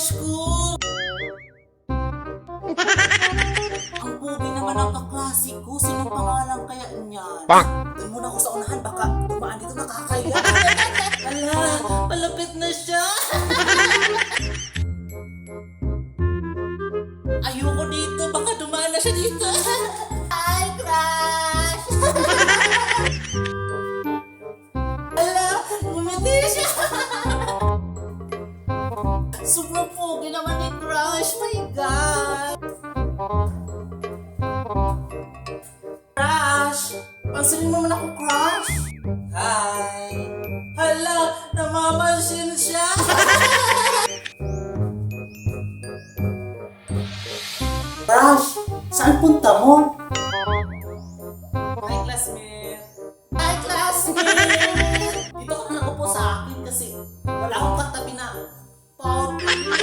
crush ko! Ang pogi naman ang kaklase ko. Sino pangalan kaya niyan? Doon muna ako sa unahan. Baka dumaan dito nakakaya. Ala, palapit na siya. Ayoko dito. Baka dumaan na siya dito. Hi, crush! Ala, ngumiti siya. Sobrang pogi naman ni crush. My God! Crush! Pansinin mo naman ako, crush! Hi! Hala! Namamansin siya! Crush! Saan punta mo? Hi, classmate! Hi, classmate! Dito ka na upo sa akin kasi wala akong katabi na pogi.